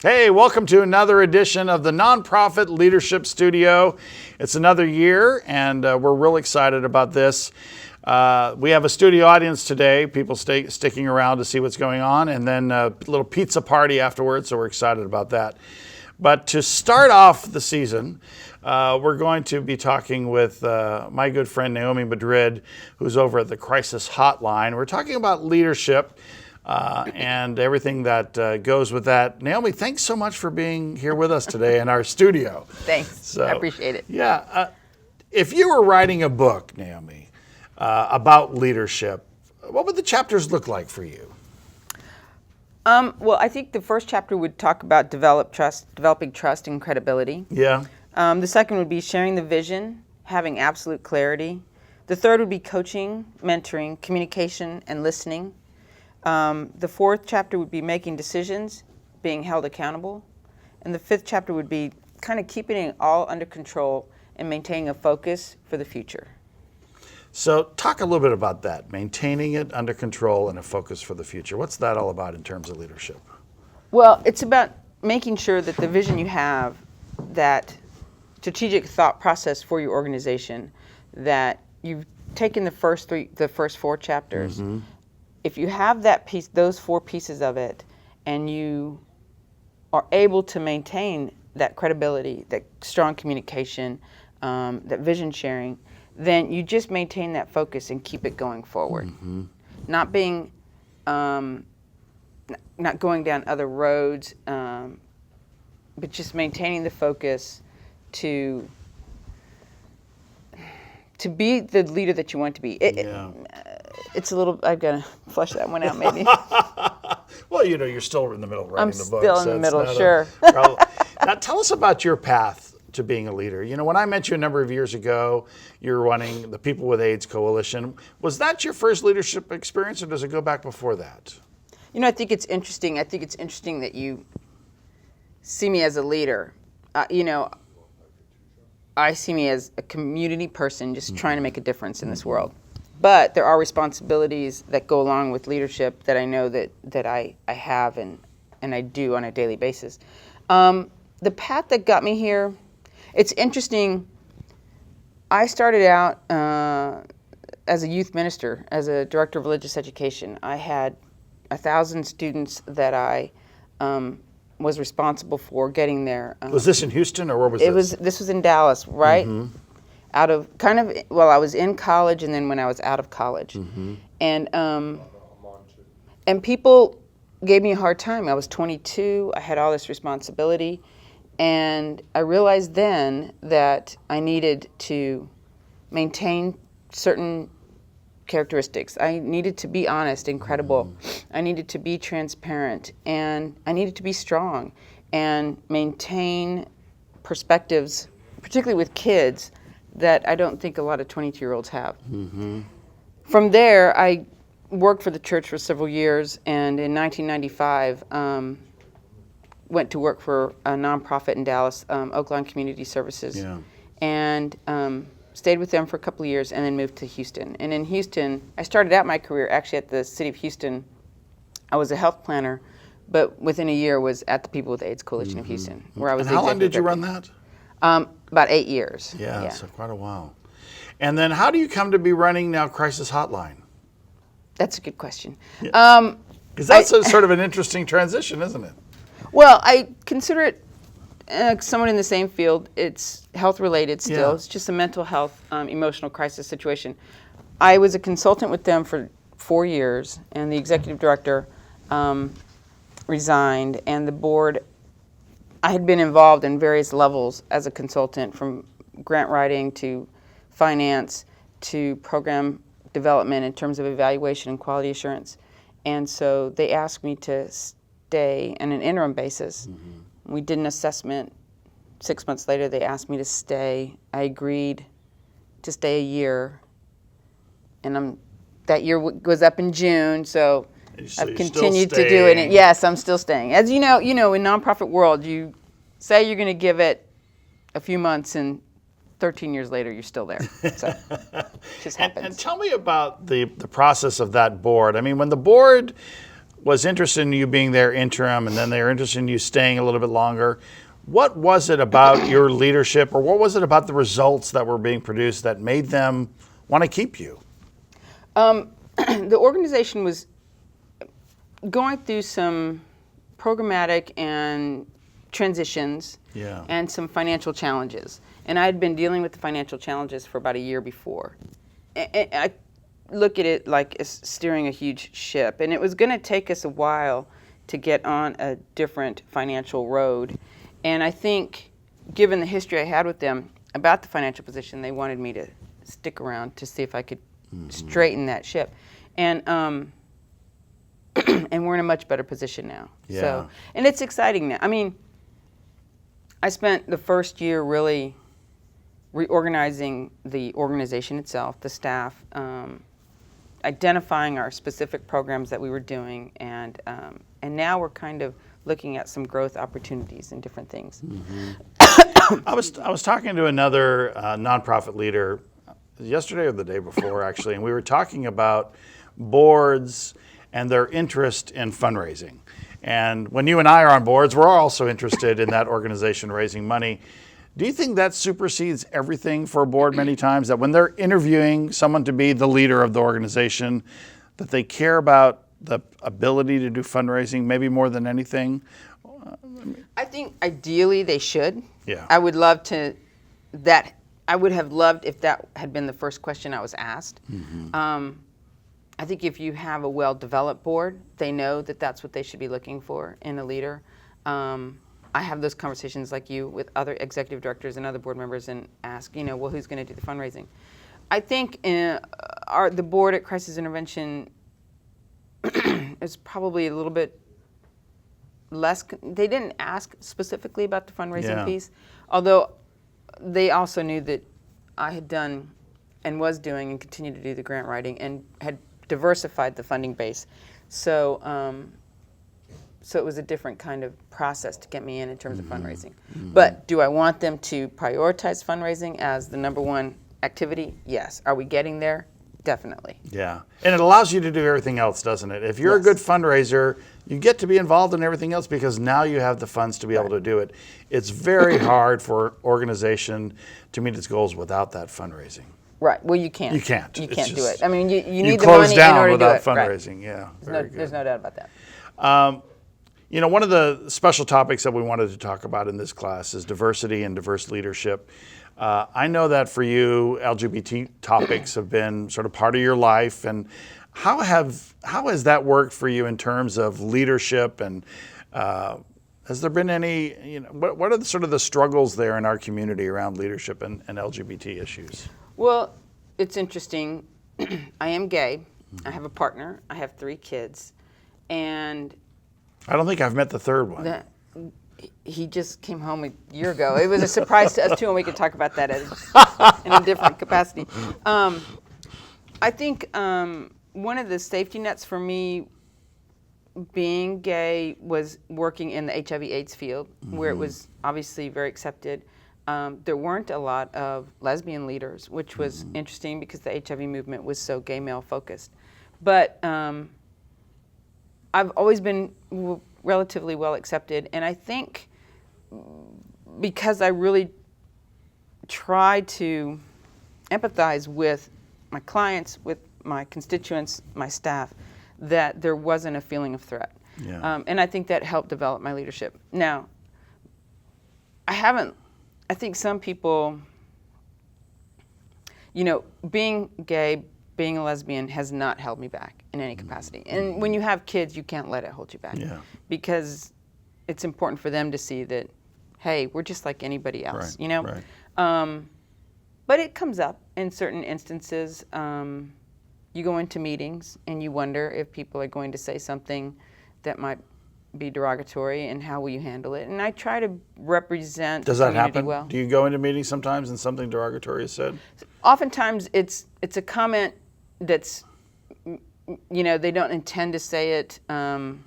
Hey, welcome to another edition of the Nonprofit Leadership Studio. It's another year, and we're real excited about this. We have a studio audience today, people sticking around to see what's going on, and then a little pizza party afterwards, so we're excited about that. But to start off the season, we're going to be talking with my good friend Naomi Madrid, who's over at the Crisis Hotline. We're talking about leadership and everything that goes with that. Naomi, thanks so much for being here with us today in our studio. Thanks. I appreciate it. Yeah. If you were writing a book, Naomi, about leadership, what would the chapters look like for you? Well, I think the first chapter would talk about developing trust and credibility. Yeah. The second would be sharing the vision, having absolute clarity. The third would be coaching, mentoring, communication, and listening. The fourth chapter would be making decisions, being held accountable. And the fifth chapter would be kind of keeping it all under control and maintaining a focus for the future. So talk a little bit about that, maintaining it under control and a focus for the future. What's that all about in terms of leadership? Well, it's about making sure that the vision you have, that strategic thought process for your organization, that you've taken the first four chapters. Mm-hmm. If you have that piece, those four pieces of it, and you are able to maintain that credibility, that strong communication, that vision sharing, then you just maintain that focus and keep it going forward. Mm-hmm. Not being, not going down other roads, but just maintaining the focus to be the leader that you want to be. It's a little, I've got to flesh that one out maybe. Well, you're still in the middle of writing the book. I'm still in the middle, sure. Now tell us about your path to being a leader. When I met you a number of years ago, you were running the People with AIDS Coalition. Was that your first leadership experience, or does it go back before that? I think it's interesting. I think it's interesting that you see me as a leader. I see me as a community person just trying to make a difference in this world. But there are responsibilities that go along with leadership that I know that I have and I do on a daily basis. The path that got me here, it's interesting. I started out as a youth minister, as a director of religious education. I had 1,000 students that I was responsible for getting there. Was this in Houston, or where was this? This was in Dallas, right? Mm-hmm. I was in college, and then when I was out of college. Mm-hmm. And people gave me a hard time. I was 22, I had all this responsibility, and I realized then that I needed to maintain certain characteristics. I needed to be honest and credible. Mm-hmm. I needed to be transparent, and I needed to be strong and maintain perspectives, particularly with kids, that I don't think a lot of 22-year-olds have. Mm-hmm. From there, I worked for the church for several years, and in 1995, went to work for a nonprofit in Dallas, Oakland Community Services, and stayed with them for a couple of years, and then moved to Houston. And in Houston, I started out my career actually at the city of Houston. I was a health planner, but within a year was at the People with AIDS Coalition of Houston, where I was. And how long did you run that? About 8 years. Yeah, so quite a while. And then how do you come to be running now Crisis Hotline? That's a good question. Because that's sort of an interesting transition, isn't it? Well, I consider it somewhat in the same field. It's health-related still. Yeah. It's just a mental health, emotional crisis situation. I was a consultant with them for 4 years, and the executive director resigned, and the board, I had been involved in various levels as a consultant, from grant writing to finance to program development in terms of evaluation and quality assurance. And so they asked me to stay on an interim basis. Mm-hmm. We did an assessment. 6 months later, they asked me to stay. I agreed to stay a year. And that year was up in June, so I've continued to do it. And yes, I'm still staying. As you know, in nonprofit world, you say you're going to give it a few months, and 13 years later, you're still there. So it just happens. And tell me about the process of that board. I mean, when the board was interested in you being there interim, and then they were interested in you staying a little bit longer. What was it about your leadership, or what was it about the results that were being produced that made them want to keep you? The organization was going through some programmatic and transitions and some financial challenges. And I had been dealing with the financial challenges for about a year before. And I look at it like it's steering a huge ship. And it was going to take us a while to get on a different financial road. And I think, given the history I had with them about the financial position, they wanted me to stick around to see if I could straighten that ship. And and we're in a much better position now. Yeah. So, and it's exciting now. I mean, I spent the first year really reorganizing the organization itself, the staff, identifying our specific programs that we were doing, and now we're kind of looking at some growth opportunities and different things. I was talking to another nonprofit leader yesterday or the day before, actually, and we were talking about boards and their interest in fundraising. And when you and I are on boards, we're also interested in that organization raising money. Do you think that supersedes everything for a board many times, that when they're interviewing someone to be the leader of the organization, that they care about the ability to do fundraising maybe more than anything? I think ideally they should. Yeah. I would have loved if that had been the first question I was asked. I think if you have a well-developed board, they know that that's what they should be looking for in a leader. I have those conversations like you with other executive directors and other board members and ask, well, who's going to do the fundraising? I think the board at Crisis Intervention is probably a little bit less. They didn't ask specifically about the fundraising piece, although they also knew that I had done and was doing and continued to do the grant writing and had diversified the funding base. So so it was a different kind of process to get me in terms of fundraising. But do I want them to prioritize fundraising as the number one activity? Yes. Are we getting there? Definitely. Yeah. And it allows you to do everything else, doesn't it? If you're a good fundraiser, you get to be involved in everything else because now you have the funds to be able to do it. It's very hard for an organization to meet its goals without that fundraising. Right. Well, you can't. You can't. You It's can't do just- it. I mean, you You need the close money down in order to do without it. Right. fundraising. Yeah. Very good. There's no doubt about that. One of the special topics that we wanted to talk about in this class is diversity and diverse leadership. I know that for you, LGBT topics have been sort of part of your life. And how has that worked for you in terms of leadership? And has there been any, what are sort of the struggles there in our community around leadership and LGBT issues? Well, it's interesting. I am gay. I have a partner. I have 3 kids. And I don't think I've met the third one. he just came home a year ago. It was a surprise to us too, and we could talk about that in a different capacity. I think one of the safety nets for me being gay was working in the HIV/AIDS field, where it was obviously very accepted. There weren't a lot of lesbian leaders, which was interesting because the HIV movement was so gay male focused. But I've always been relatively well accepted, and I think because I really try to empathize with my clients, with my constituents, my staff, that there wasn't a feeling of threat. Yeah. And I think that helped develop my leadership. Now, I think some people, being gay, being a lesbian has not held me back in any capacity. And when you have kids, you can't let it hold you back. Yeah. Because it's important for them to see that, hey, we're just like anybody else, Right. But it comes up in certain instances. You go into meetings and you wonder if people are going to say something that might be derogatory, and how will you handle it? And I try to represent Does the that community happen? well. Do you go into meetings sometimes and something derogatory is said? Oftentimes it's a comment that's, they don't intend to say it, and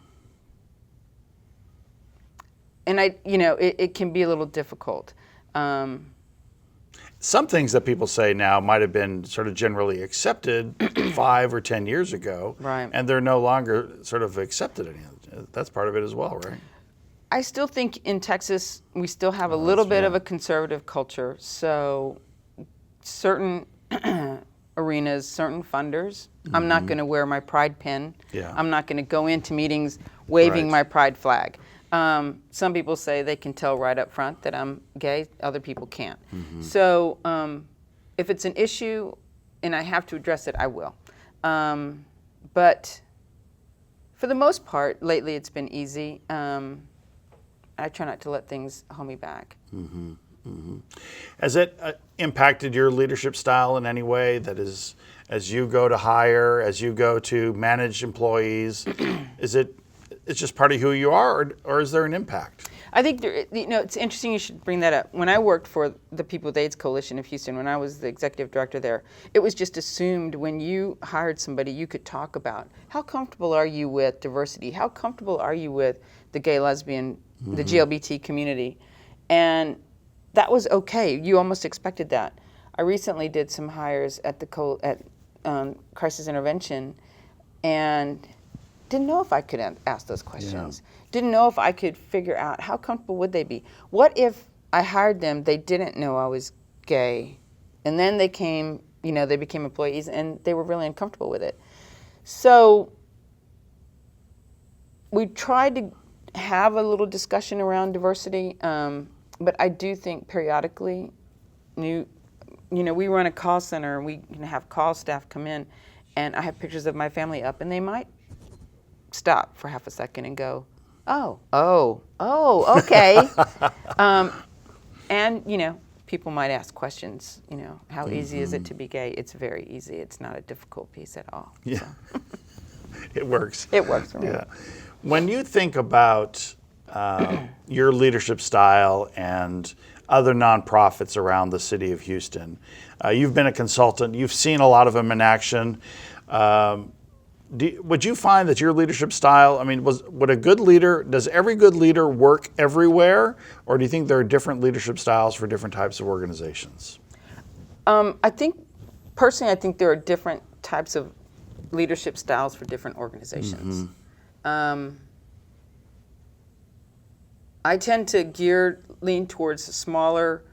it can be a little difficult. Some things that people say now might have been sort of generally accepted 5 or 10 years ago, Right. and they're no longer sort of accepted anymore. That's part of it as well, right? I still think in Texas we still have a little bit of a conservative culture. So certain arenas, certain funders, I'm not going to wear my pride pin. Yeah. I'm not going to go into meetings waving Right. my pride flag. Some people say they can tell right up front that I'm gay. Other people can't. So if it's an issue and I have to address it, I will. But for the most part, lately it's been easy. I try not to let things hold me back. Has it impacted your leadership style in any way? That is, as you go to hire, as you go to manage employees, it's just part of who you are, or is there an impact? I think it's interesting you should bring that up. When I worked for the People with AIDS Coalition of Houston, when I was the executive director there, it was just assumed when you hired somebody, you could talk about how comfortable are you with diversity? How comfortable are you with the gay, lesbian, the GLBT community? And that was okay. You almost expected that. I recently did some hires at crisis intervention, and didn't know if I could ask those questions. Didn't know if I could figure out how comfortable would they be. What if I hired them, they didn't know I was gay, and then they came, they became employees, and they were really uncomfortable with it. So we tried to have a little discussion around diversity, but I do think periodically, we run a call center, and we can have call staff come in, and I have pictures of my family up, and they might stop for half a second and go, oh, okay. And, people might ask questions, how easy is it to be gay? It's very easy. It's not a difficult piece at all. Yeah. So. It works. It works for me. Yeah. When you think about your leadership style and other nonprofits around the city of Houston, you've been a consultant. You've seen a lot of them in action. Would you find that your leadership style, does every good leader work everywhere? Or do you think there are different leadership styles for different types of organizations? I think there are different types of leadership styles for different organizations. I tend to lean towards smaller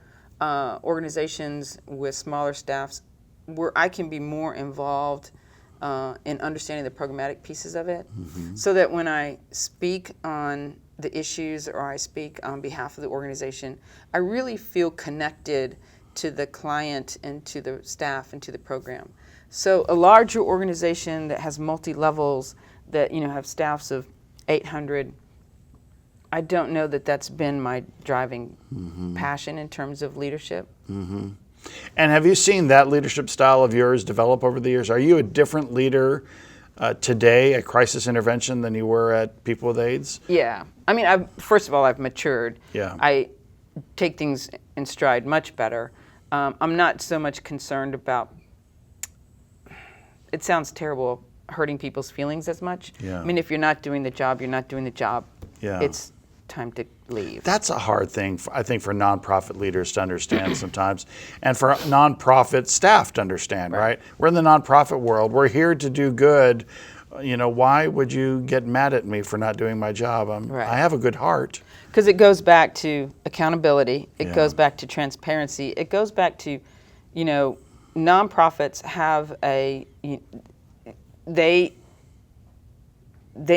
organizations with smaller staffs where I can be more involved in understanding the programmatic pieces of it, so that when I speak on the issues or I speak on behalf of the organization, I really feel connected to the client and to the staff and to the program. So a larger organization that has multi-levels, that have staffs of 800, I don't know that that's been my driving passion in terms of leadership. And have you seen that leadership style of yours develop over the years? Are you a different leader today at crisis intervention than you were at People with AIDS? Yeah. First of all, I've matured. Yeah. I take things in stride much better. I'm not so much concerned about, it sounds terrible, hurting people's feelings as much. Yeah. If you're not doing the job, you're not doing the job. Yeah. It's time to leave. That's a hard thing, I think, for nonprofit leaders to understand sometimes, and for nonprofit staff to understand, right? We're in the nonprofit world. We're here to do good. Why would you get mad at me for not doing my job? I have a good heart. Because it goes back to accountability. It goes back to transparency. It goes back to, nonprofits have they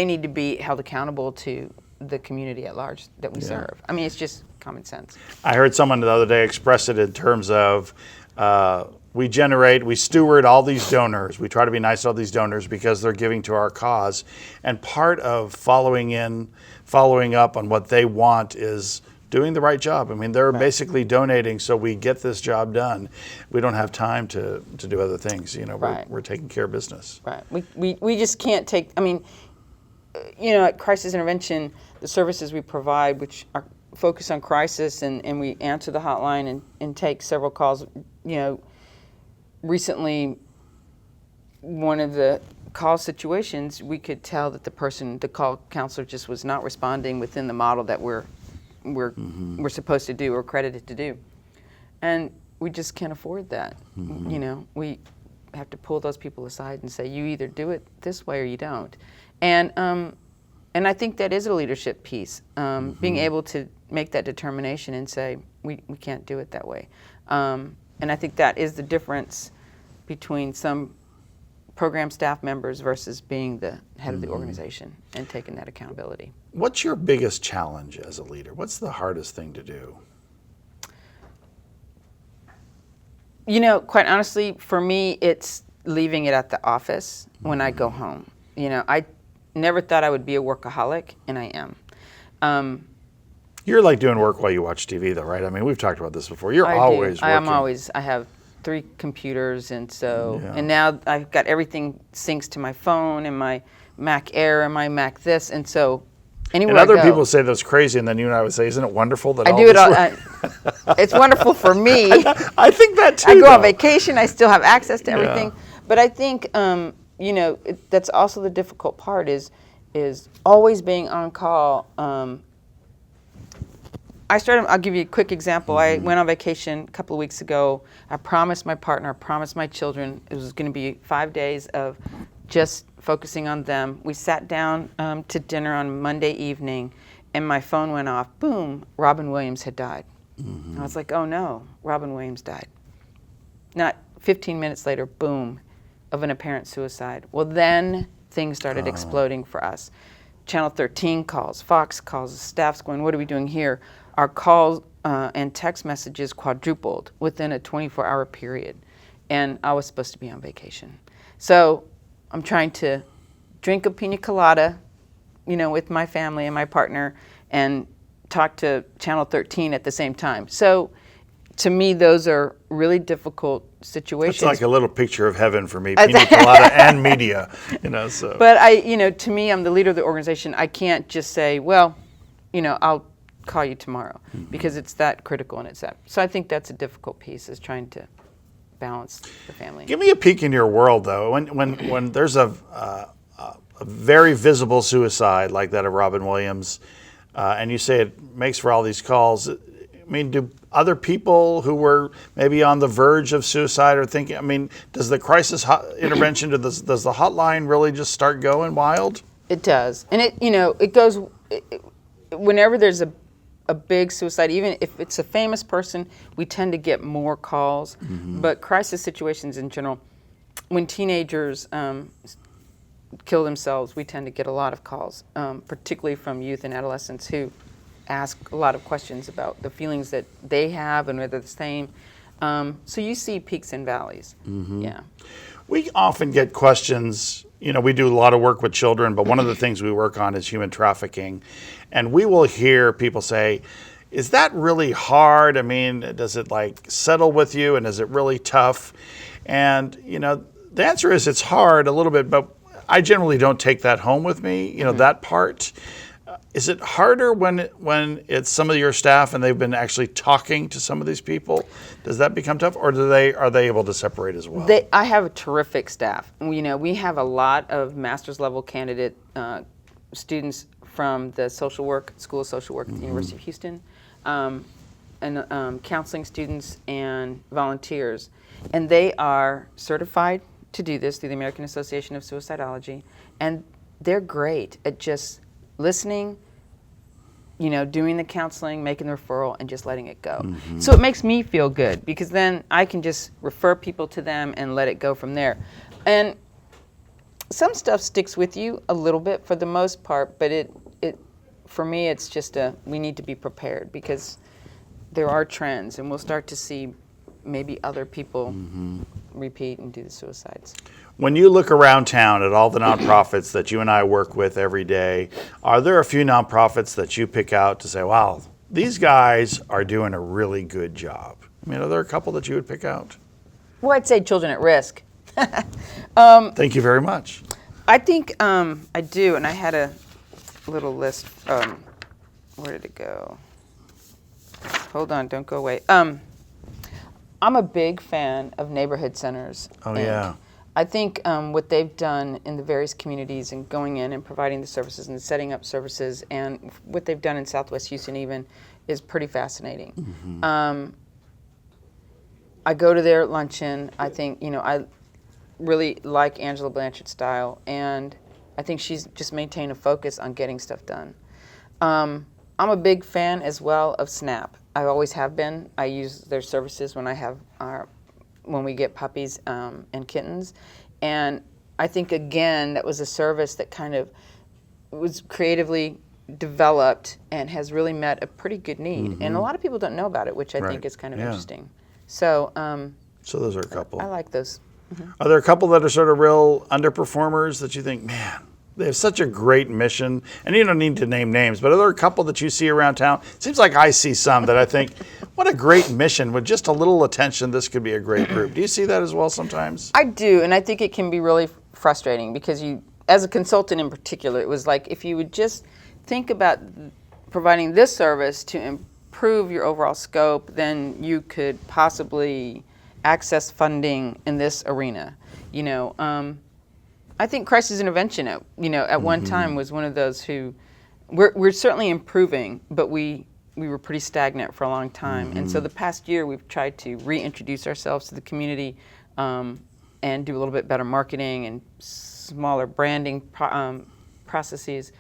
need to be held accountable to the community at large that we serve. It's just common sense. I heard someone the other day express it in terms of we steward all these donors. We try to be nice to all these donors because they're giving to our cause. And part of following up on what they want is doing the right job. They're basically donating so we get this job done. We don't have time to do other things. We're taking care of business. Right. We just can't take, at crisis intervention, the services we provide, which are focused on crisis, and we answer the hotline and take several calls. Recently, one of the call situations, we could tell that the call counselor just was not responding within the model that we're supposed to do or credited to do. And we just can't afford that. You know, we have to pull those people aside and say, you either do it this way or you don't. And I think that is a leadership piece, being able to make that determination and say, we can't do it that way. And I think that is the difference between some program staff members versus being the head of the organization and taking that accountability. What's your biggest challenge as a leader? What's the hardest thing to do? You know, quite honestly, for me, it's leaving it at the office when I go home. You know, I never thought I would be a workaholic, and I am. You're like doing work while you watch TV, though, right? I mean, we've talked about this before. You're always working. I have 3 computers, and so, and now I've got everything syncs to my phone and my Mac Air and my Mac this, and so anywhere and other I go, people say that's crazy, and then you and I would say, isn't it wonderful that I all do it this all. It's wonderful for me. I think that too. I go though. on vacation. I still have access to everything. But I think, you know, that's also the difficult part is always being on call. I'll give you a quick example. I went on vacation a couple of weeks ago. I promised my partner, I promised my children, it was going to be 5 days of just focusing on them. We sat down to dinner on Monday evening, and my phone went off. Boom, Robin Williams had died. I was like, oh no, Robin Williams died. Not 15 minutes later, boom, of an apparent suicide. Well, then things started exploding for us. Channel 13 calls, Fox calls, the staff's going, what are we doing here? Our calls and text messages quadrupled within a 24-hour period. And I was supposed to be on vacation. So I'm trying to drink a pina colada, you know, with my family and my partner and talk to Channel 13 at the same time. So to me, those are really difficult situations. It's like a little picture of heaven for me, pina colada and media, you know. So. But you know, to me, I'm the leader of the organization. I can't just say, well, you know, I'll call you tomorrow, because it's that critical and it's that. So I think that's a difficult piece, is trying to balance the family. Give me a peek in your world, though. When there's a very visible suicide like that of Robin Williams, and you say it makes for all these calls. I mean, do other people who were maybe on the verge of suicide or thinking, I mean, does the crisis intervention, does the hotline really just start going wild? It does. And it goes, whenever there's a big suicide, even if it's a famous person, we tend to get more calls. But crisis situations in general, when teenagers kill themselves, we tend to get a lot of calls, particularly from youth and adolescents who ask a lot of questions about the feelings that they have and whether the same. So you see peaks and valleys. Yeah. We often get questions, you know, we do a lot of work with children, but one of the things we work on is human trafficking. And we will hear people say, is that really hard? I mean, does it like settle with you, and is it really tough? And, you know, the answer is it's hard a little bit, but I generally don't take that home with me, you know, that part. Is it harder when it's some of your staff and they've been actually talking to some of these people? Does that become tough, or are they able to separate as well? I have a terrific staff. You know, we have a lot of master's level candidate students from the social work, School of Social Work at the University of Houston, and counseling students and volunteers. And they are certified to do this through the American Association of Suicidology. And they're great at just listening, you know, doing the counseling, making the referral, and just letting it go. So it makes me feel good, because then I can just refer people to them and let it go from there. And some stuff sticks with you a little bit for the most part, but it for me, it's just we need to be prepared, because there are trends, and we'll start to see maybe other people repeat and do the suicides. When you look around town at all the nonprofits that you and I work with every day, are there a few nonprofits that you pick out to say, wow, these guys are doing a really good job? I mean, are there a couple that you would pick out? Well, I'd say Children at Risk. Thank you very much. I think I do, and I had a little list. Where did it go? Hold on, don't go away. I'm a big fan of neighborhood centers. Oh, yeah. I think what they've done in the various communities and going in and providing the services and setting up services, and what they've done in Southwest Houston even, is pretty fascinating. I go to their luncheon. I think, I really like Angela Blanchard's style, and I think she's just maintained a focus on getting stuff done. I'm a big fan as well of SNAP. I always have been. I use their services when we get puppies and kittens, and I think again that was a service that kind of was creatively developed and has really met a pretty good need, and a lot of people don't know about it, which I think is kind of interesting. So, so those are a couple. I like those. Are there a couple that are sort of real underperformers that you think, man, they have such a great mission? And you don't need to name names, but are there a couple that you see around town? It seems like I see some that I think, what a great mission. With just a little attention, this could be a great group. Do you see that as well sometimes? I do, and I think it can be really frustrating because you, as a consultant in particular, it was like if you would just think about providing this service to improve your overall scope, then you could possibly access funding in this arena. I think crisis intervention at one time was one of those who we're certainly improving, but we were pretty stagnant for a long time. And so the past year we've tried to reintroduce ourselves to the community and do a little bit better marketing and smaller branding processes.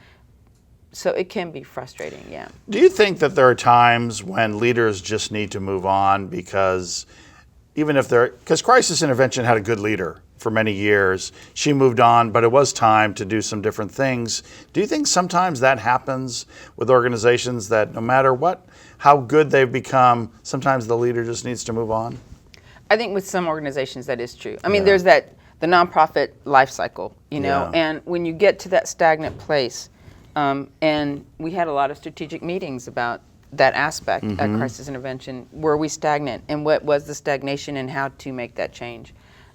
So it can be frustrating, yeah. Do you think that there are times when leaders just need to move on because because crisis intervention had a good leader for many years. She moved on, but it was time to do some different things. Do you think sometimes that happens with organizations, that no matter how good they've become, sometimes the leader just needs to move on? I think with some organizations that is true. I mean, there's the nonprofit life cycle, and when you get to that stagnant place, and we had a lot of strategic meetings about that aspect at crisis intervention. Were we stagnant, and what was the stagnation, and how to make that change?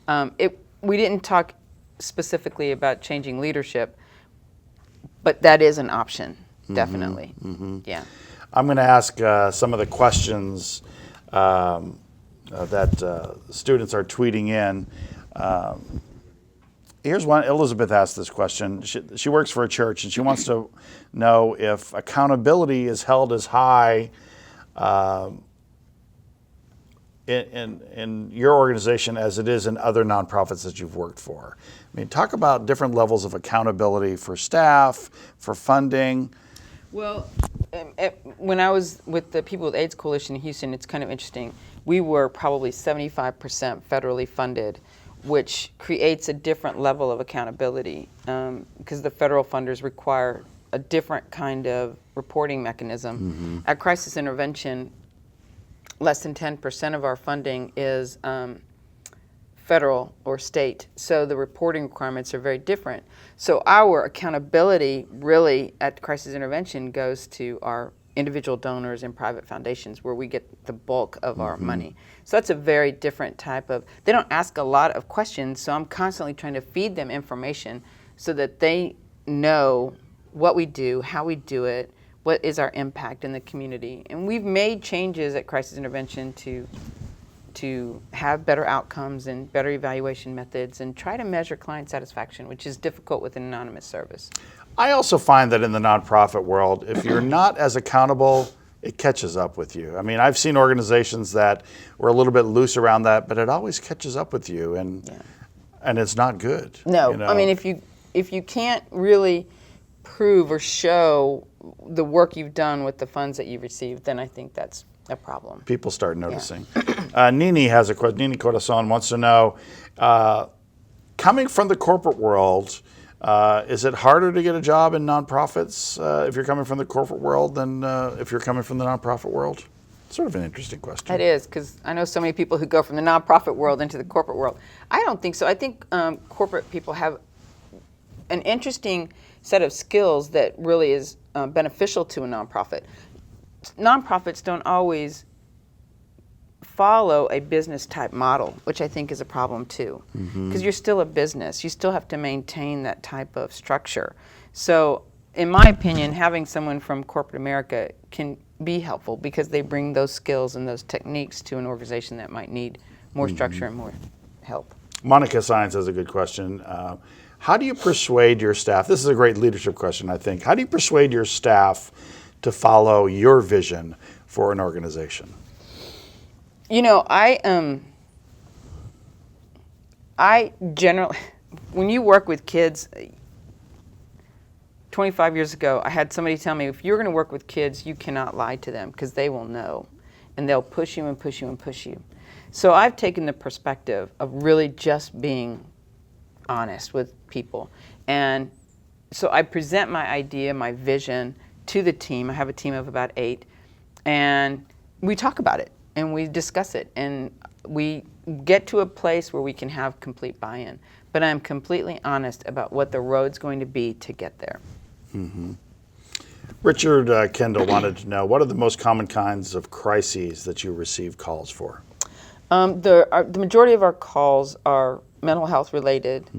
We didn't talk specifically about changing leadership, but that is an option, definitely. Yeah. I'm going to ask some of the questions that students are tweeting in. Here's one. Elizabeth asked this question. She works for a church, and she wants to know if accountability is held as high in your organization as it is in other nonprofits that you've worked for. I mean, talk about different levels of accountability for staff, for funding. Well, when I was with the People with AIDS Coalition in Houston, it's kind of interesting. We were probably 75% federally funded, which creates a different level of accountability because the federal funders require a different kind of reporting mechanism. At crisis intervention, less than 10% of our funding is federal or state, so the reporting requirements are very different. So our accountability really at crisis intervention goes to our individual donors and private foundations, where we get the bulk of our money. So that's a very different type of, they don't ask a lot of questions, so I'm constantly trying to feed them information so that they know what we do, how we do it, what is our impact in the community. And we've made changes at crisis intervention to have better outcomes and better evaluation methods and try to measure client satisfaction, which is difficult with an anonymous service. I also find that in the nonprofit world, if you're not as accountable, it catches up with you. I mean, I've seen organizations that were a little bit loose around that, but it always catches up with you, and it's not good. No, I mean, if you can't really prove or show the work you've done with the funds that you've received, then I think that's a problem. People start noticing. Nini has a question. Nini Corazon wants to know, coming from the corporate world, is it harder to get a job in nonprofits if you're coming from the corporate world than if you're coming from the nonprofit world? Sort of an interesting question. It is, because I know so many people who go from the nonprofit world into the corporate world. I don't think so. I think corporate people have an interesting set of skills that really is beneficial to a nonprofit. Nonprofits don't always follow a business type model, which I think is a problem too, because you're still a business. You still have to maintain that type of structure. So in my opinion, having someone from corporate America can be helpful because they bring those skills and those techniques to an organization that might need more structure and more help. Monica Science has a good question. How do you persuade your staff? This is a great leadership question, I think. How do you persuade your staff to follow your vision for an organization? You know, I I generally, when you work with kids, 25 years ago, I had somebody tell me, if you're going to work with kids, you cannot lie to them because they will know. And they'll push you and push you and push you. So I've taken the perspective of really just being honest with people. And so I present my idea, my vision to the team. I have a team of about 8. And we talk about it and we discuss it. And we get to a place where we can have complete buy-in. But I'm completely honest about what the road's going to be to get there. Mm-hmm. Richard Kendall wanted to know, what are the most common kinds of crises that you receive calls for? The majority of our calls are mental health related,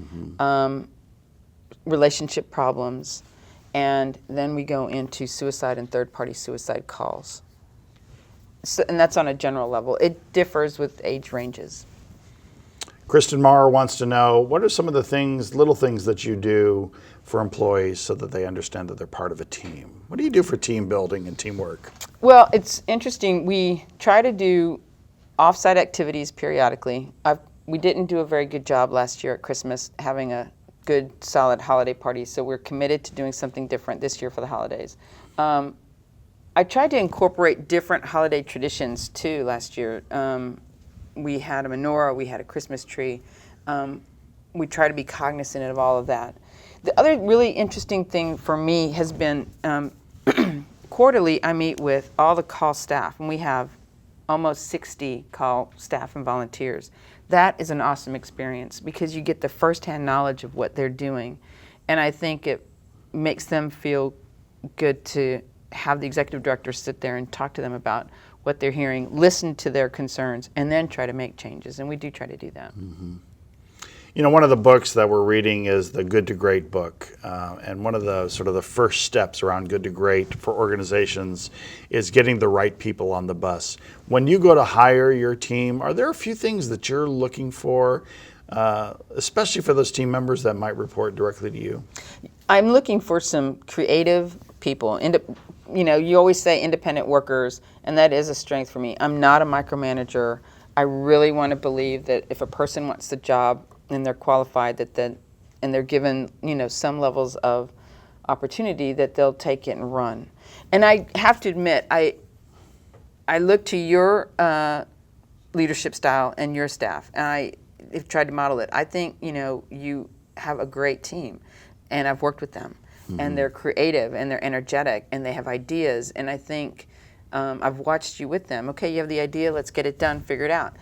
relationship problems, and then we go into suicide and third-party suicide calls. So, and that's on a general level. It differs with age ranges. Kristen Maher wants to know, what are some of the things, little things that you do for employees so that they understand that they're part of a team? What do you do for team building and teamwork? Well, it's interesting. We try to do off-site activities periodically. We didn't do a very good job last year at Christmas having a good, solid holiday party, so we're committed to doing something different this year for the holidays. I tried to incorporate different holiday traditions too last year. We had a menorah, we had a Christmas tree. We try to be cognizant of all of that. The other really interesting thing for me has been quarterly I meet with all the call staff, and we have almost 60 call staff and volunteers. That is an awesome experience because you get the firsthand knowledge of what they're doing. And I think it makes them feel good to have the executive director sit there and talk to them about what they're hearing, listen to their concerns, and then try to make changes. And we do try to do that. Mm-hmm. You know, one of the books that we're reading is the Good to Great book. And one of the sort of the first steps around Good to Great for organizations is getting the right people on the bus. When you go to hire your team, are there a few things that you're looking for, especially for those team members that might report directly to you? I'm looking for some creative people. You know, you always say independent workers, and that is a strength for me. I'm not a micromanager. I really want to believe that if a person wants the job and they're qualified, and they're given, you know, some levels of opportunity, that they'll take it and run. And I have to admit, I look to your leadership style and your staff, and I have tried to model it. I think, you know, you have a great team, and I've worked with them. Mm-hmm. And they're creative, and they're energetic, and they have ideas, and I think I've watched you with them. Okay, you have the idea, let's get it done, figure it out.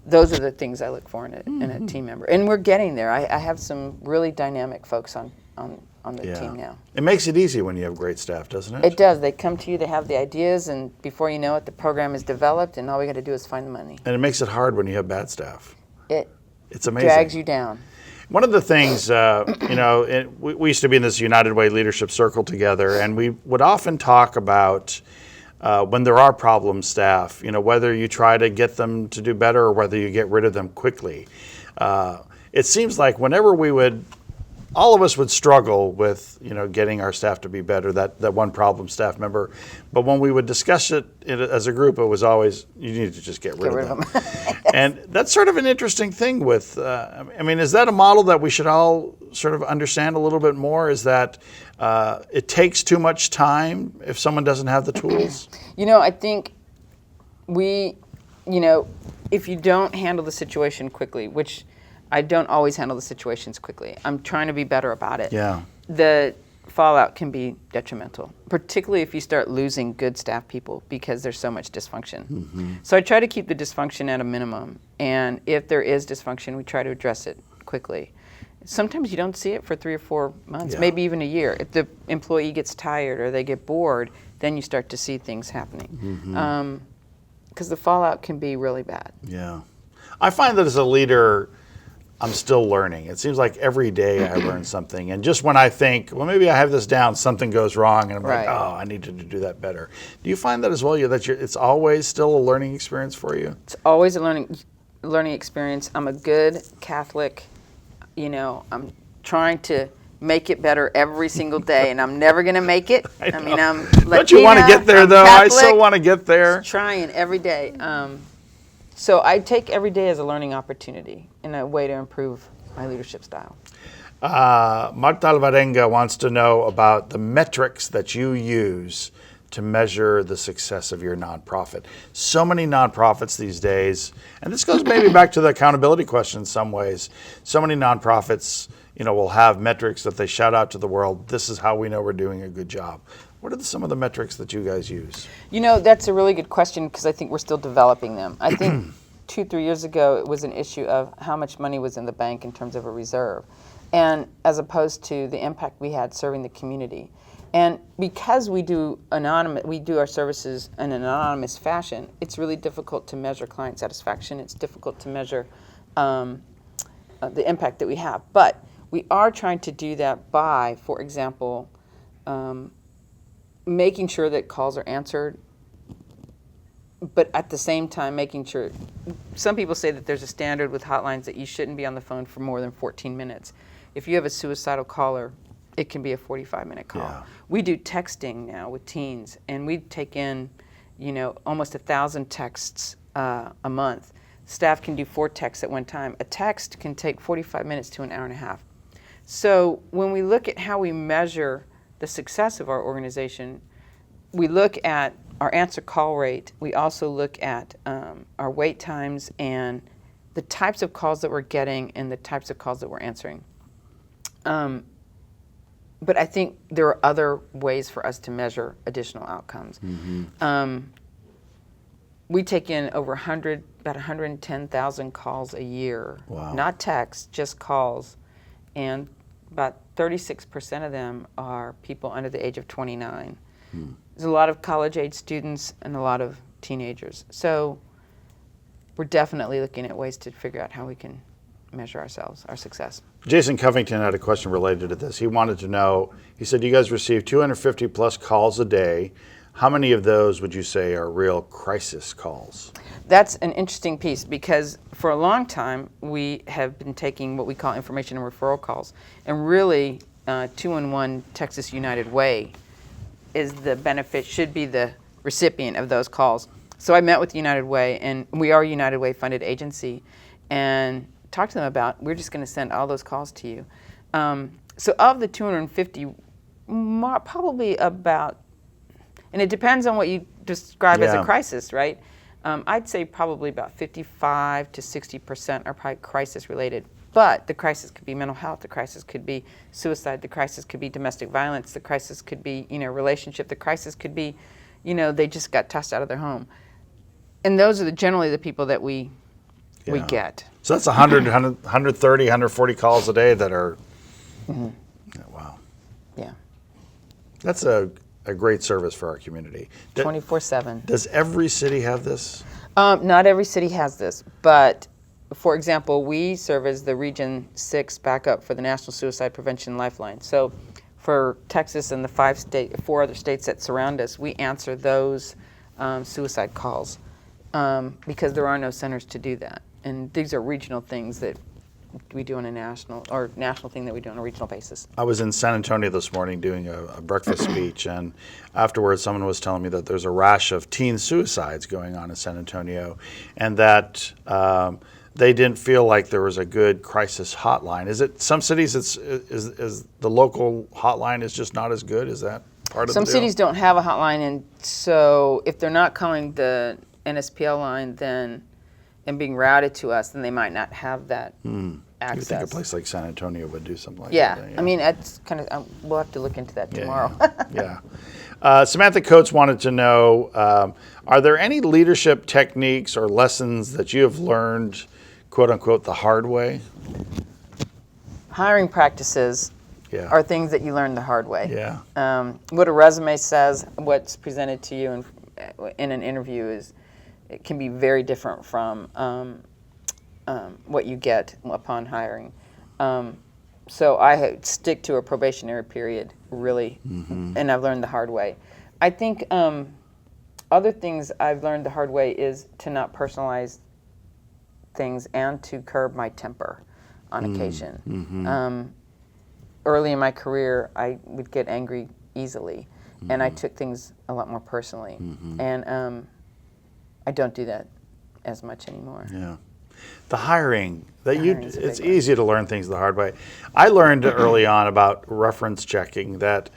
Those are the things I look for in a team member. And we're getting there. I have some really dynamic folks on the team now. It makes it easy when you have great staff, doesn't it? It does. They come to you, they have the ideas, and before you know it, the program is developed, and all we got to do is find the money. And it makes it hard when you have bad staff. It's amazing. Drags you down. One of the things, you know, we used to be in this United Way leadership circle together, and we would often talk about when there are problem staff, you know, whether you try to get them to do better or whether you get rid of them quickly. It seems like whenever all of us would struggle with, you know, getting our staff to be better, that one problem staff member. But when we would discuss it as a group, it was always, you need to just get rid of them. Yes. And that's sort of an interesting thing with, I mean, is that a model that we should all sort of understand a little bit more? Is that it takes too much time if someone doesn't have the tools? You know, I think you know, if you don't handle the situation quickly, which I don't always handle the situations quickly. I'm trying to be better about it. Yeah. The fallout can be detrimental, particularly if you start losing good staff people because there's so much dysfunction. Mm-hmm. So I try to keep the dysfunction at a minimum. And if there is dysfunction, we try to address it quickly. Sometimes you don't see it for 3 or 4 months, maybe even a year. If the employee gets tired or they get bored, then you start to see things happening. Because the fallout can be really bad. Yeah. I find that as a leader, I'm still learning. It seems like every day I learn something. And just when I think, well, maybe I have this down, something goes wrong, and I'm like, oh, I need to do that better. Do you find that as well? It's always still a learning experience for you? It's always a learning experience. I'm a good Catholic. You know, I'm trying to make it better every single day, and I'm never going to make it. I mean, I'm Latina. Don't you want to get there, though? Catholic. I still want to get there. Trying every day. So I take every day as a learning opportunity and a way to improve my leadership style. Marta Alvarenga wants to know about the metrics that you use to measure the success of your nonprofit. So many nonprofits these days, and this goes maybe back to the accountability question in some ways. So many nonprofits, will have metrics that they shout out to the world. This is how we know we're doing a good job. What are some of the metrics that you guys use? That's a really good question because I think we're still developing them. I think 2-3 years ago it was an issue of how much money was in the bank in terms of a reserve, and as opposed to the impact we had serving the community. And because we do our services in an anonymous fashion, it's really difficult to measure client satisfaction. It's difficult to measure the impact that we have. But we are trying to do that by, for example, making sure that calls are answered, but at the same time making sure, some people say that there's a standard with hotlines that you shouldn't be on the phone for more than 14 minutes. If you have a suicidal caller, it can be a 45-minute call. Yeah. We do texting now with teens, and we take in, almost 1,000 texts a month. Staff can do 4 texts at one time. A text can take 45 minutes to an hour and a half. So when we look at how we measure the success of our organization, we look at our answer call rate. We also look at our wait times and the types of calls that we're getting and the types of calls that we're answering. But I think there are other ways for us to measure additional outcomes. Mm-hmm. We take in about 110,000 calls a year. Wow. Not texts, just calls. And about 36% of them are people under the age of 29. There's a lot of college-age students and a lot of teenagers. So we're definitely looking at ways to figure out how we can measure our success. Jason Covington had a question related to this. He wanted to know, he said, you guys receive 250 plus calls a day. How many of those would you say are real crisis calls? That's an interesting piece because for a long time we have been taking what we call information and referral calls, and really 2-in-1 Texas United Way is the benefit, should be the recipient of those calls. So I met with United Way, and we are a United Way funded agency, and talked to them about, we're just going to send all those calls to you. So of the 250, probably about, and it depends on what you describe as a crisis, right? I'd say probably about 55 to 60% are probably crisis related. But the crisis could be mental health, the crisis could be suicide, the crisis could be domestic violence, the crisis could be, relationship, the crisis could be, they just got tossed out of their home. And those are generally the people that we get. So that's 100, 130, 140 calls a day that are, wow. Yeah. That's a great service for our community. 24/7. Does every city have this? Not every city has this, but for example, we serve as the Region 6 backup for the National Suicide Prevention Lifeline. So for Texas and the 4 other states that surround us, we answer those suicide calls because there are no centers to do that. And these are regional things that we do on a national thing that we do on a regional basis. I was in San Antonio this morning doing a breakfast speech, and afterwards someone was telling me that there's a rash of teen suicides going on in San Antonio, and that they didn't feel like there was a good crisis hotline. Is it some cities is the local hotline is just not as good? Is that part of the deal? Some cities don't have a hotline, and so if they're not calling the NSPL line and being routed to us, then they might not have that access. You think a place like San Antonio would do something like that? Yeah, I mean, it's kind of, we'll have to look into that tomorrow. Yeah. Samantha Coates wanted to know, are there any leadership techniques or lessons that you have learned, quote unquote, the hard way? Hiring practices are things that you learn the hard way. Yeah. What a resume says, what's presented to you in an interview it can be very different from what you get upon hiring. So I stick to a probationary period, really, and I've learned the hard way. I think other things I've learned the hard way is to not personalize things and to curb my temper on occasion. Early in my career, I would get angry easily, and I took things a lot more personally. And I don't do that as much anymore. Yeah. The hiring, it's hiring's a big one. easy to learn things the hard way. I learned early on about reference checking that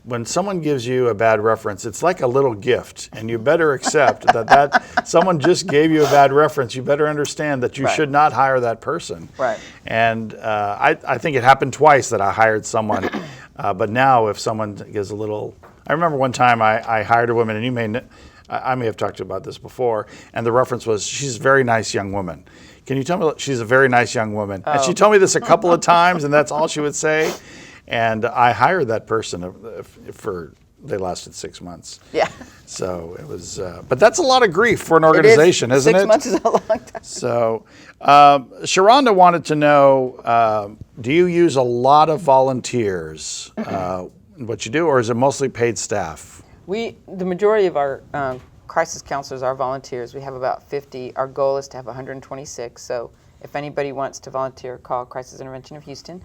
when someone gives you a bad reference, it's like a little gift, and you better accept that someone just gave you a bad reference. You better understand that you Right. should not hire that person. Right. And I think it happened twice that I hired someone, but now if someone gives a little, I remember one time I hired a woman, and I may have talked to you about this before, and the reference was, she's a very nice young woman. Can you tell me she's a very nice young woman? And she told me this a couple of times, and that's all she would say. And I hired that person they lasted 6 months. Yeah. So it was, but that's a lot of grief for an organization, isn't it? 6 months is a long time. So Sharonda wanted to know, do you use a lot of volunteers in what you do, or is it mostly paid staff? The majority of our crisis counselors are volunteers. We have about 50. Our goal is to have 126. So if anybody wants to volunteer, call Crisis Intervention of Houston.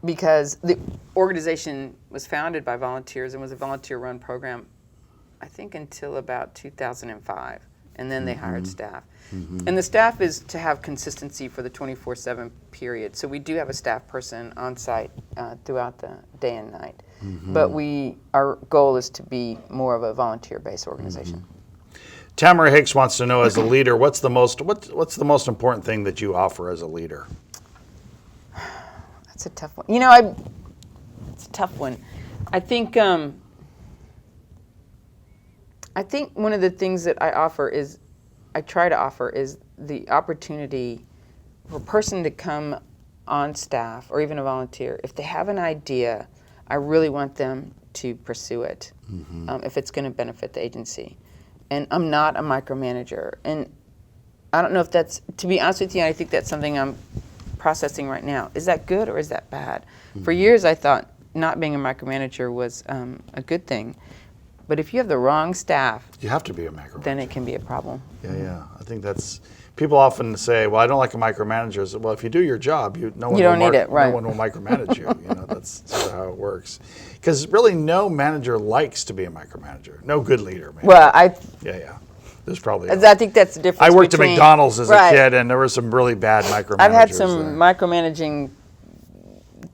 Because the organization was founded by volunteers and was a volunteer-run program, I think, until about 2005. And then they hired staff. And the staff is to have consistency for the 24/7 period. So we do have a staff person on site throughout the day and night. But our goal is to be more of a volunteer-based organization. Tamara Hicks wants to know, as a leader, what's the most important thing that you offer as a leader? That's a tough one. It's a tough one. I think one of the things that I try to offer is the opportunity for a person to come on staff or even a volunteer. If they have an idea, I really want them to pursue it if it's going to benefit the agency. And I'm not a micromanager. And I don't know if that's, to be honest with you, I think that's something I'm processing right now. Is that good or is that bad? For years I thought not being a micromanager was a good thing. But if you have the wrong staff, You have to be a micromanager. then it can be a problem. Yeah. I think people often say, well, I don't like a micromanager. So, well, if you do your job, no one don't need it, right. No one will micromanage you. That's sort of how it works. Because really no manager likes to be a micromanager. No good leader, maybe. Well, Yeah. There's probably I think that's the difference. I worked between, at McDonald's as right. a kid, and there were some really bad micromanagers. I've had some there. micromanaging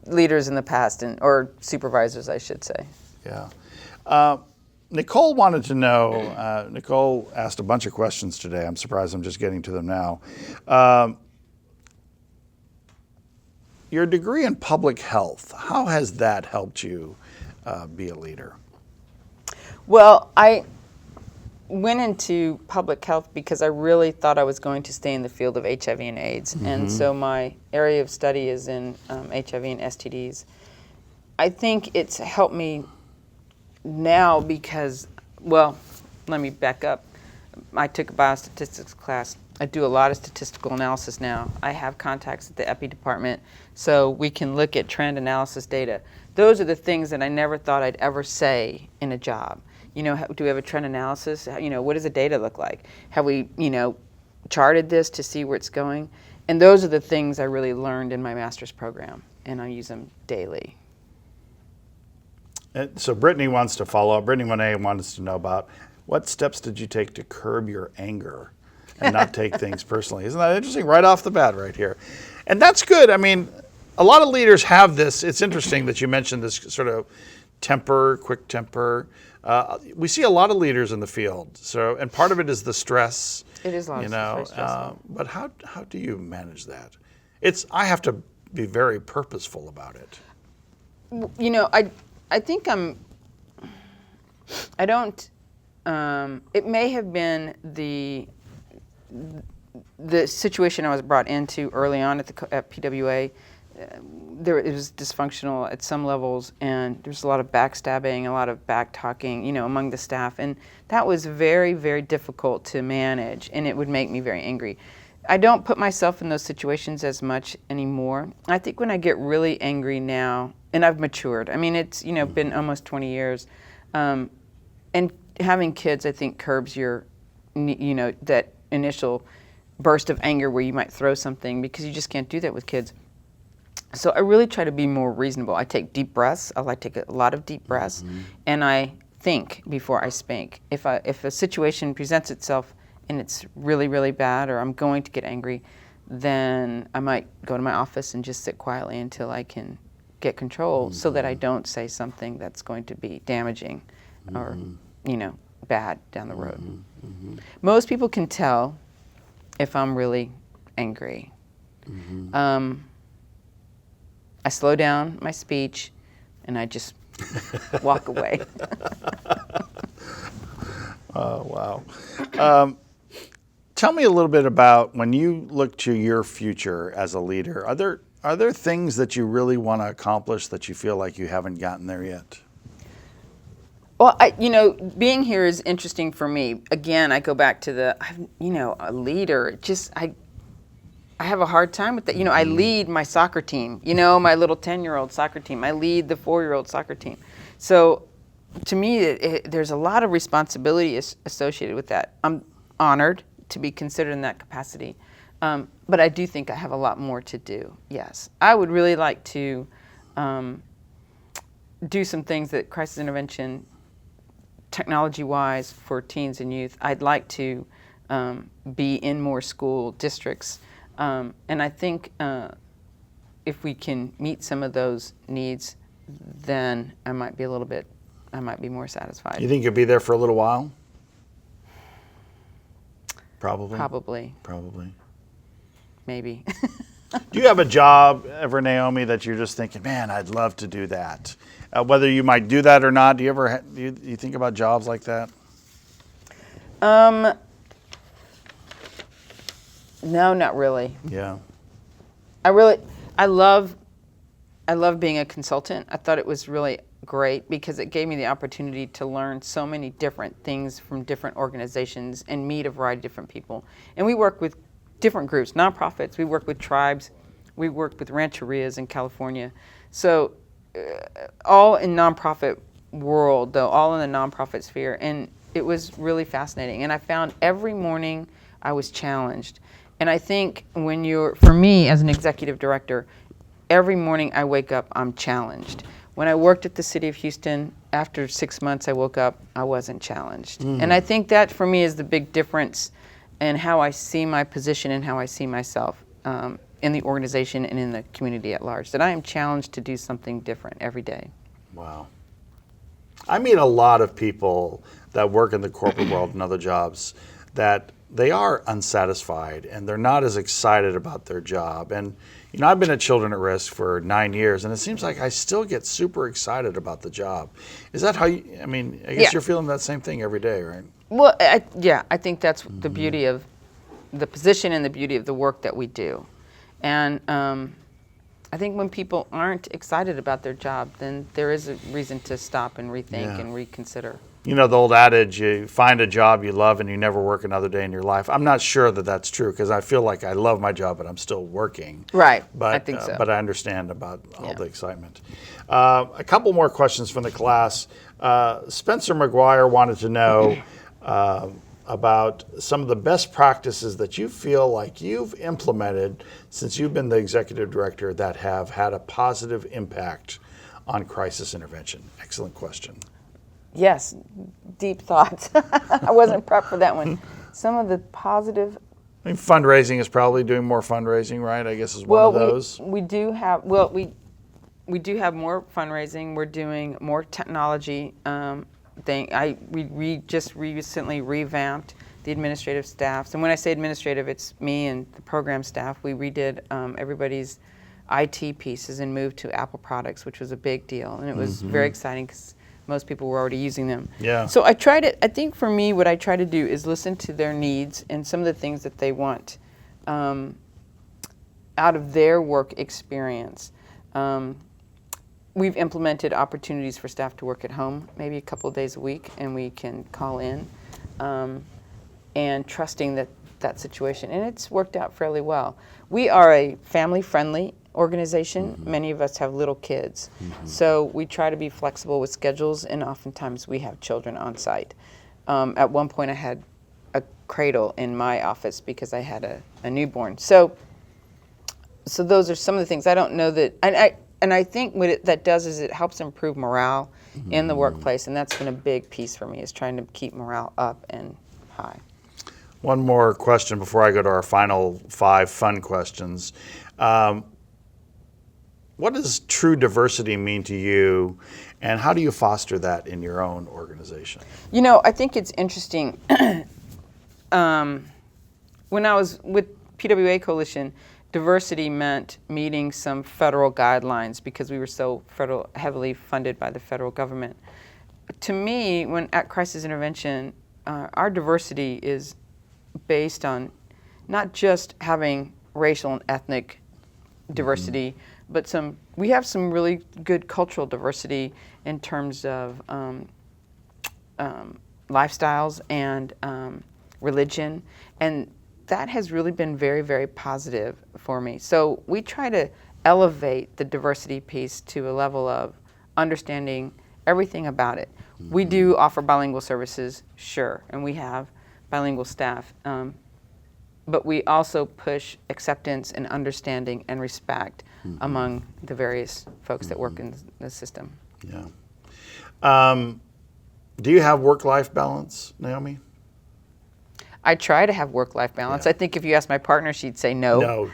leaders in the past, or supervisors, I should say. Yeah. Nicole wanted to know, Nicole asked a bunch of questions today. I'm surprised I'm just getting to them now. Your degree in public health, how has that helped you be a leader? Well, I went into public health because I really thought I was going to stay in the field of HIV and AIDS. And so my area of study is in HIV and STDs. I think it's helped me now because, well, let me back up. I took a biostatistics class. I do a lot of statistical analysis now. I have contacts at the epi department, so we can look at trend analysis data. Those are the things that I never thought I'd ever say in a job. Do we have a trend analysis? What does the data look like? Have we, charted this to see where it's going? And those are the things I really learned in my master's program, and I use them daily. So Brittany wants to follow up. Brittany Monet wants to know about what steps did you take to curb your anger and not take things personally? Isn't that interesting? Right off the bat right here. And that's good. I mean, a lot of leaders have this. It's interesting that you mentioned this sort of quick temper. We see a lot of leaders in the field. And part of it is the stress. It is a lot of stress. But how do you manage that? I have to be very purposeful about it. I think I don't, it may have been the situation I was brought into early on at PWA. It was dysfunctional at some levels, and there's a lot of backstabbing, a lot of back-talking, among the staff, and that was very, very difficult to manage, and it would make me very angry. I don't put myself in those situations as much anymore. I think when I get really angry now, and I've matured. I mean, it's been almost 20 years, and having kids, I think, curbs your, that initial burst of anger where you might throw something, because you just can't do that with kids. So I really try to be more reasonable. I take deep breaths. I like to take a lot of deep breaths, and I think before I speak. If a situation presents itself and it's really, really bad, or I'm going to get angry, then I might go to my office and just sit quietly until I can get control so that I don't say something that's going to be damaging or, bad down the road. Most people can tell if I'm really angry. I slow down my speech and I just walk away. Oh, wow. Tell me a little bit about when you look to your future as a leader, are there things that you really want to accomplish that you feel like you haven't gotten there yet? Well, being here is interesting for me. Again, I go back to a leader. I have a hard time with that. I lead my soccer team, my little 10-year-old soccer team. I lead the 4-year-old soccer team. So to me, there's a lot of responsibility associated with that. I'm honored to be considered in that capacity. But I do think I have a lot more to do, yes. I would really like to do some things that crisis intervention, technology-wise, for teens and youth. I'd like to be in more school districts. And I think if we can meet some of those needs, then I might be more satisfied. You think you'll be there for a little while? Probably. Maybe. Do you have a job ever, Naomi, that you're just thinking, man, I'd love to do that? Whether you might do that or not, do you think about jobs like that? No, not really. Yeah. I love being a consultant. I thought it was really great because it gave me the opportunity to learn so many different things from different organizations and meet a variety of different people. And we work with different groups, nonprofits. We work with tribes. We work with rancherias in California. So all in nonprofit world, though, all in the nonprofit sphere. And it was really fascinating. And I found every morning I was challenged. And I think for me as an executive director, every morning I wake up, I'm challenged. When I worked at the city of Houston, after 6 months I woke up, I wasn't challenged. And I think that for me is the big difference in how I see my position and how I see myself in the organization and in the community at large, that I am challenged to do something different every day. Wow. I meet a lot of people that work in the corporate world and other jobs that they are unsatisfied and they're not as excited about their job. And I've been at Children at Risk for 9 years, and it seems like I still get super excited about the job. Is that how I guess you're feeling that same thing every day, right? Well, I think that's the beauty of the position and the beauty of the work that we do. And I think when people aren't excited about their job, then there is a reason to stop and rethink and reconsider. The old adage, you find a job you love and you never work another day in your life. I'm not sure that that's true because I feel like I love my job, but I'm still working. Right, but, I think so. But I understand about all the excitement. A couple more questions from the class. Spencer McGuire wanted to know about some of the best practices that you feel like you've implemented since you've been the executive director that have had a positive impact on crisis intervention. Excellent question. Yes, deep thoughts. I wasn't prepped for that one. Some of the positive. Fundraising is probably doing more fundraising, right? I guess is one of those. We do have more fundraising. We're doing more technology thing. We just recently revamped the administrative staffs. And when I say administrative, it's me and the program staff. We redid everybody's IT pieces and moved to Apple products, which was a big deal. And it was very exciting because most people were already using them. Yeah. So I think for me, what I try to do is listen to their needs and some of the things that they want out of their work experience. We've implemented opportunities for staff to work at home, maybe a couple of days a week, and we can call in, and trusting that situation. And it's worked out fairly well. We are a family-friendly organization. Many of us have little kids. So we try to be flexible with schedules, and oftentimes we have children on site. At one point I had a cradle in my office because I had a newborn. So those are some of the things. I don't know that, and I think what that does is it helps improve morale in the workplace, and that's been a big piece for me, is trying to keep morale up and high. One more question before I go to our final 5 fun questions. What does true diversity mean to you, and how do you foster that in your own organization? You know, I think it's interesting. When I was with PWA Coalition, diversity meant meeting some federal guidelines because we were so heavily funded by the federal government. To me, when at crisis intervention, our diversity is based on not just having racial and ethnic diversity, but we have some really good cultural diversity in terms of lifestyles and religion, and that has really been very, very positive for me. So we try to elevate the diversity piece to a level of understanding everything about it. We do offer bilingual services, sure, and we have bilingual staff, but we also push acceptance and understanding and respect among the various folks that work in the system. Yeah. Do you have work-life balance, Naomi? I try to have work-life balance. Yeah. I think if you ask my partner, she'd say no. No.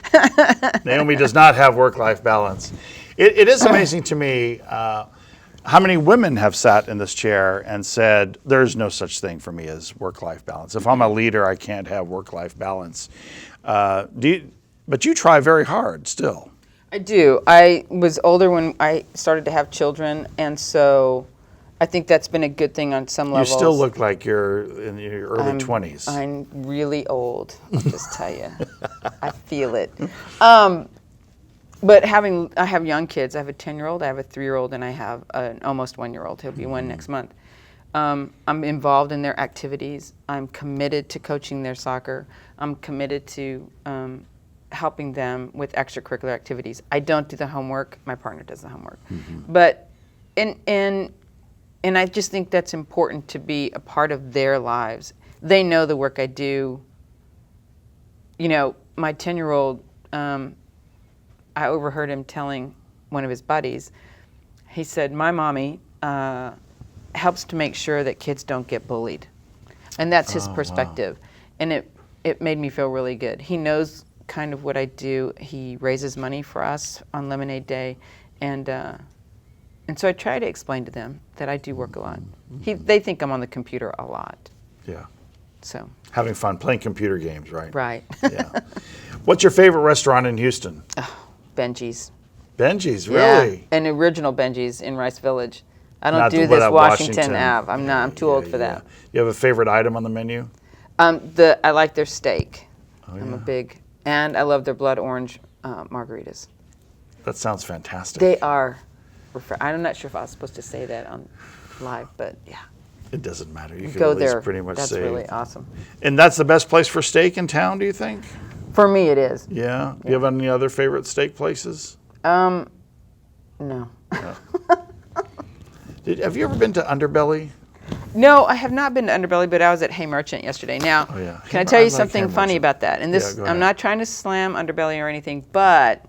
Naomi does not have work-life balance. It is amazing to me how many women have sat in this chair and said, there's no such thing for me as work-life balance. If I'm a leader, I can't have work-life balance. But you try very hard still. I do. I was older when I started to have children, and so I think that's been a good thing on some levels. You still look like you're in your early 20s. I'm really old, I'll just tell you. I feel it. But I have young kids. I have a 10-year-old, I have a 3-year-old, and I have an almost 1-year-old. He'll be 1 next month. I'm involved in their activities. I'm committed to coaching their soccer. I'm committed to helping them with extracurricular activities. I don't do the homework. My partner does the homework. But and I just think that's important to be a part of their lives. They know the work I do. You know, my 10-year-old, I overheard him telling one of his buddies, he said, my mommy helps to make sure that kids don't get bullied. And that's his perspective. Wow. And it made me feel really good. He knows kind of what I do. He raises money for us on Lemonade Day. And so I try to explain to them that I do work a lot. They think I'm on the computer a lot. Yeah. So. Having fun, playing computer games, right? Right. Yeah. What's your favorite restaurant in Houston? Oh, Benji's. Benji's, really? Yeah, an original Benji's in Rice Village. I don't Not do the this Washington Washington. Ave. I'm too old for that. You have a favorite item on the menu? I like their steak. Oh, I'm a yeah. big, and I love their blood orange margaritas. That sounds fantastic. They are. I'm not sure if I was supposed to say that on live, but yeah. It doesn't matter. You can Go at least there. pretty much That's say. really awesome. And that's the best place for steak in town, do you think? For me, it is. Yeah. Do you have any other favorite steak places? No. No. Have you ever been to Underbelly? No, I have not been to Underbelly, but I was at Hey Merchant yesterday. Now, Oh, yeah. can I tell you I like something Hey funny Merchant. about that? And this, Yeah, go I'm ahead. not trying to slam Underbelly or anything, but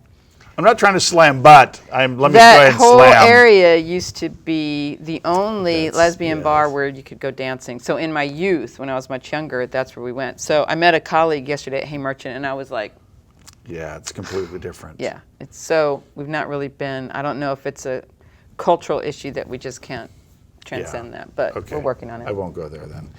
I'm not trying to slam, but let me go ahead that and whole slam. area used to be the only That's- lesbian yes. bar where you could go dancing. So in my youth, when I was much younger, that's where we went. So I met a colleague yesterday at Hey Merchant, and I was like, Yeah, it's completely different. yeah, we've not really been, I don't know if it's a cultural issue that we just can't transcend that, but Okay. we're working on it. I won't go there then.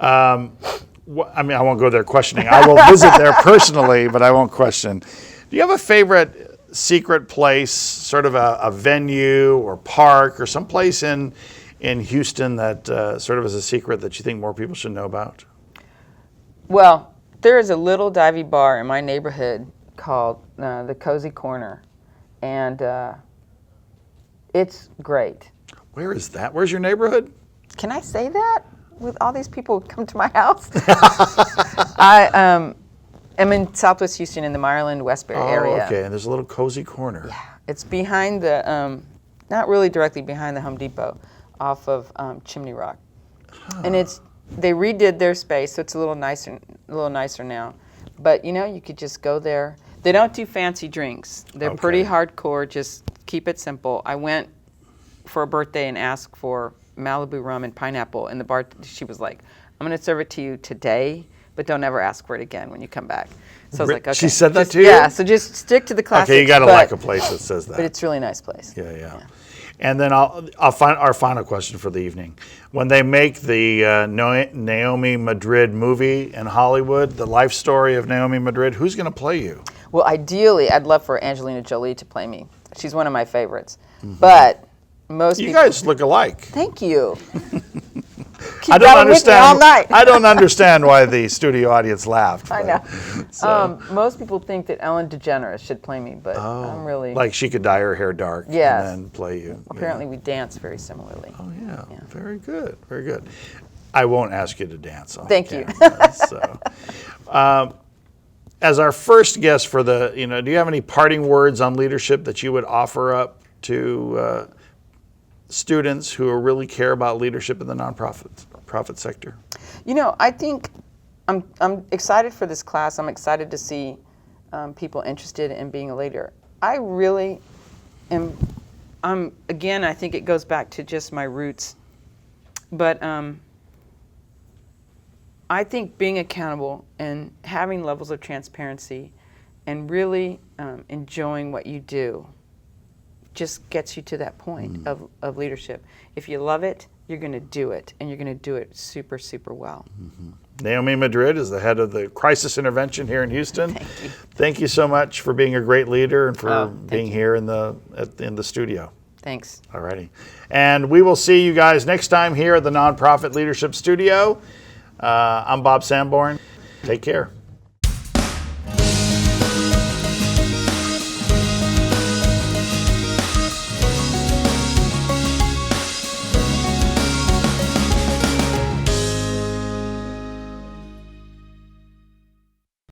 I mean, I won't go there questioning. I will visit there personally, but I won't question. Do you have a favorite secret place, sort of a venue or park or some place in Houston that sort of is a secret that you think more people should know about? Well, there is a little divey bar in my neighborhood called the Cozy Corner, and it's great. Where is that? Where's your neighborhood? Can I say that with all these people who come to my house? I am in Southwest Houston in the Meyerland Westbury area. Okay, and there's a little cozy corner. Yeah, it's behind the, not really directly behind the Home Depot, off of Chimney Rock, and they redid their space, so it's a little nicer now. But you could just go there. They don't do fancy drinks. They're pretty hardcore. Just keep it simple. I went for a birthday and asked for Malibu rum and pineapple, and the bar, she was like, I'm going to serve it to you today, but don't ever ask for it again when you come back. So I was like, okay. She said that to you? Yeah, so just stick to the classics. Okay, you got to like a place that says that. But it's a really nice place. Yeah. And then I'll find our final question for the evening. When they make the Naomi Madrid movie in Hollywood, the life story of Naomi Madrid, who's going to play you? Well, ideally, I'd love for Angelina Jolie to play me. She's one of my favorites. But most You people... guys look alike. Thank you. I don't understand. All night. I don't understand why the studio audience laughed. I know. So. Most people think that Ellen DeGeneres should play me, but I'm really... Like she could dye her hair dark Yes. and then play you. Apparently we dance very similarly. Oh, yeah. Very good. Very good. I won't ask you to dance on Thank you. camera, so. As our first guest for the, do you have any parting words on leadership that you would offer up to students who really care about leadership in the nonprofit sector? I think I'm excited for this class. I'm excited to see people interested in being a leader. I really am. Again, I think it goes back to just my roots, but I think being accountable and having levels of transparency and really enjoying what you do just gets you to that point of leadership. If you love it, you're going to do it, and you're going to do it super, super well. Naomi Madrid is the head of the crisis intervention here in Houston. Thank you. Thank you so much for being a great leader and for being here in the studio. Thanks. All righty. And we will see you guys next time here at the Nonprofit Leadership Studio. I'm Bob Sanborn. Take care.